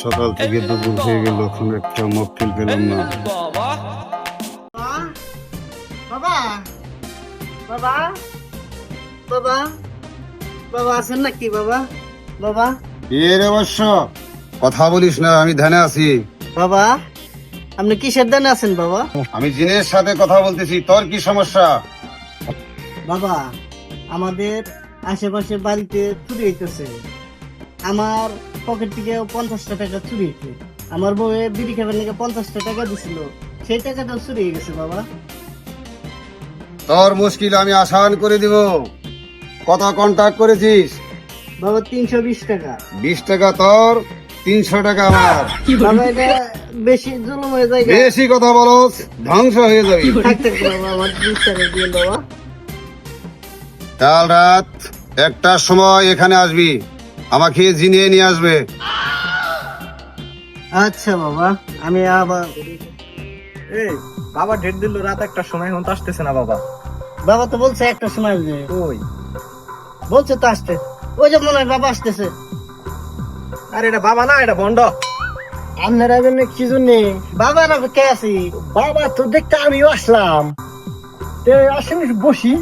সকাল থেকে দুপুর হয়ে গেল, এখন একটা মক্কেল পেলাম না। বাবা বাবা বাবা বাবা আছেন নাকি বাবা? বাবা এর অবশ্য কথা বলিস না, আমি ধ্যানে আছি। বাবা আপনি কিসের দানে আছেন বাবা? আমি জিনের সাথে কথা বলতেছি, তোর কি সমস্যা? বাবা আমাদের আশেপাশে বাড়িতে চুরি হইতেছে। আমার পকেট থেকে 50টা টাকা চুরি হয়েছে। আমার বউয়ে বিড়ি খাবার নাকি 50টা টাকা দিছিল, সেই টাকাটা চুরি হয়ে গেছে বাবা। তোর মুশকিল আমি আসান করে দিব। কত কন্ট্যাক্ট করেছিস? বাবা 320 টাকা। 20 টাকা তোর, 300 টাকা আমার। বাবা এটা বেশি জুলুম হয়ে যায়। বেশি কথা বলস, ধ্বংস হয়ে যাবি। থাক থাক বাবা, আমার 20 টাকা দিন বাবা। কাল রাত 1টার সময় এখানে আসবি, আমাকে জিনিয়ে নিয়ে আসবে। আচ্ছা বাবা, আমি আবার এই বাবা ডেট দিল রাত 1টার সময়, এখন তো আসতেছে না বাবা। বাবা তো বলছে একটা সময় আসবে, ওই বলছে তো আসতে। ওই যে মনে হয় বাবা আসতেছে। আরে এটা বাবা না, এটা বন্ড। আপনারা জন্য কি জন্য বাবা না কে আছি? বাবা তো দেখতে আমিও আসলাম, আসেন বসি।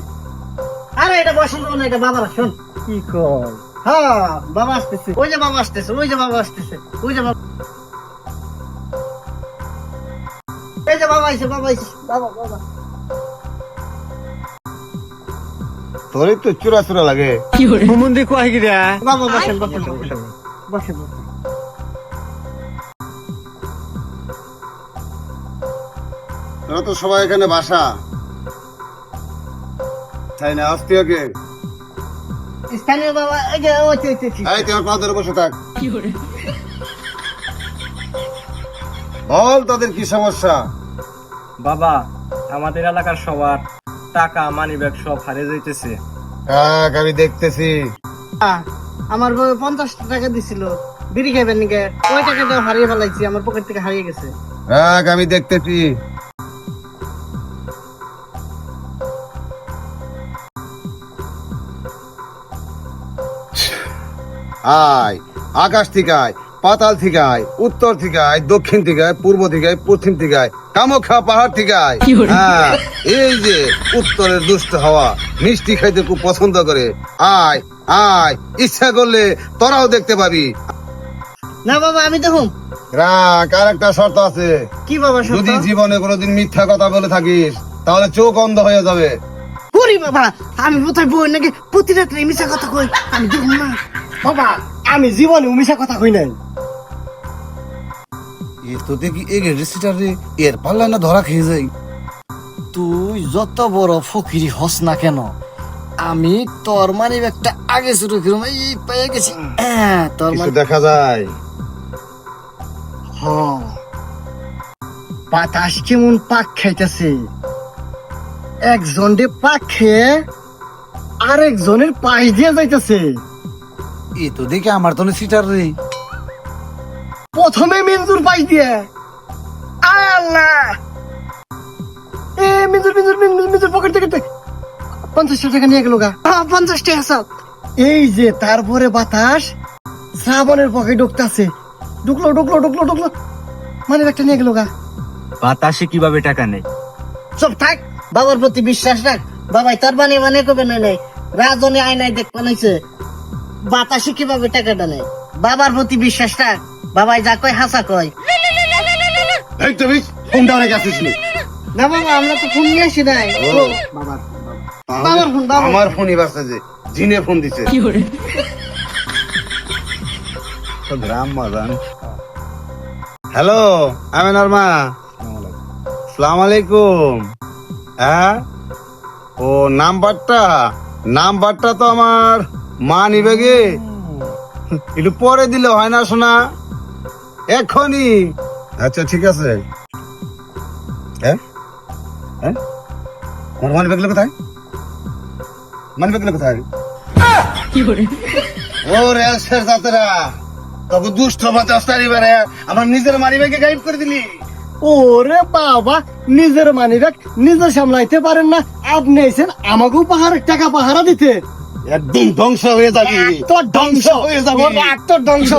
আরে এটা বসেন না, এটা বাবা শোন। কি কর? হ্যাঁ বাবা আসতেছে, ওই যে বাবা আসতেছে, ওই যে বাবা আসতেছে, ওই যে বাবা, এই যে বাবা আইছে, বাবা আইছে, বাবা বাবা। তোরই তো চূড়া চূড়া লাগে। মন্দির কয় কি রে? বাবা বসেন বসেন বসেন বসেন। তোরা তো সবাই এখানে বাসা তাই না? আসতে ওকে স্থানীয় বাবা, এই যে ওই তো, এই তুই আমার পা ধরে বসে থাক। বল তোদের কি সমস্যা? বাবা আমাদের এলাকার সবার টাকা মানি ব্যাগ সব হারিয়ে যাইতেছে। কাক আমি দেখতেছি। আমার বউ 50টা টাকা দিছিল বিড়ি খাইবেন নাকি, ওই টাকাটা হারিয়ে ফেলাইছি, আমার পকেট থেকে হারিয়ে গেছে। কাক আমি দেখতেছি। আয়, আকাশ থেকে আয়, পাতাল থেকে আয়, উত্তর থেকে আয়, দক্ষিণ থেকে আয়, পূর্ব থেকে আয়, পশ্চিম থেকে আয়, কামাখ্যা পাহাড় থেকে আয়। হ্যাঁ, এই যে উত্তরের দুষ্ট হাওয়া মিষ্টি খাইতে খুব পছন্দ করে। আয় আয়, ইচ্ছা করলে তোরাও দেখতে পাবি। না বাবা আমি দেখুন। রাখ, আর একটা শর্ত আছে। কি বাবা শর্ত? যদি জীবনে কোনোদিন মিথ্যা কথা বলে থাকিস তাহলে চোখ অন্ধ হয়ে যাবে। ওরে বাবা, আমি কোথায় বই নাকি প্রতি রাত্রে মিশা কথা কই? আমি দেখুন না বাবা আমি জীবনে মিশা কথা কই নাই। তো দেখি এর পাল্লা না ধরা খেয়ে যাই। তুই যত বড় ফকিরি হস না কেন, আমি তোর মানি ব্যাগটা আগে শুরু করলাম, এই পেয়ে গেছি। তোর কিছু মানি দেখা যায়? বাতাস কেমন পাক খাইতেছে, একজন পাক খেয়ে আরেকজনের পাশ দিয়ে যাইতেছে। এ তো দেখি আমার তো সিটার রে। প্রথমে মিঞ্জুর পাশ দিয়ে, আয় আল্লাহ, এ মিঞ্জুর মিঞ্জুর মিঞ্জুর পকেট থেকে 50টা টাকা নিয়ে গেল গা। 50 টাকা সব। এই যে তারপরে বাতাস শ্রাবণের পকেট ঢুকতেছে, ঢুকলো ঢুকলো ঢুকলো ঢুকলো, মানে একটা নিয়ে গেল গা। বাতাসে কিভাবে টাকা নেই? সব থাক, বাবার প্রতি বিশ্বাস রাখ। বাবাই তার বানিয়ে বানিয়ে কবে নাই রাজনে আয়নায় দেখ বানাইছে, বাতাসে কিভাবে টাকাটা নেই। বাবার প্রতি বিশ্বাস রাখ, বাবাই যা কয় হাসা কয়। এই তো বিশ ফোনটা অনেক আসিস নি। না বাবা আমরা তো ফোন নিয়ে আসি নাই। বাবার বাবার ফোন, বাবার আমার ফোনই বাজতেছে, জিনে ফোন দিছে। হ্যালো আমিনার মা, সালাম আলাইকুম। হ্যাঁ, ও নাম্বারটা তো আমার মা নিবে গে, একটু পরে দিলে হয় না শোনা, এখনই। আচ্ছা ঠিক আছে। হ্যাঁ হ্যাঁ, আমার মানি ব্যাগ কোথায়? মানি ব্যাগ কোথায়? ও রেলসের যাত্রা, তবে দুষ্ট বাতাসটারি বেড়ে আমার নিজের মানি ব্যাগে গাইব করে দিলি। ওরে বাবা, নিজের মানি ব্যাগ নিজে সামলাইতে পারেন না, আপনি এসেন আমাকেও টাকা পাহারা দিতে। একদম ধ্বংস হয়ে যাবি, তোর ধ্বংস হয়ে যাবি। তোর ধ্বংস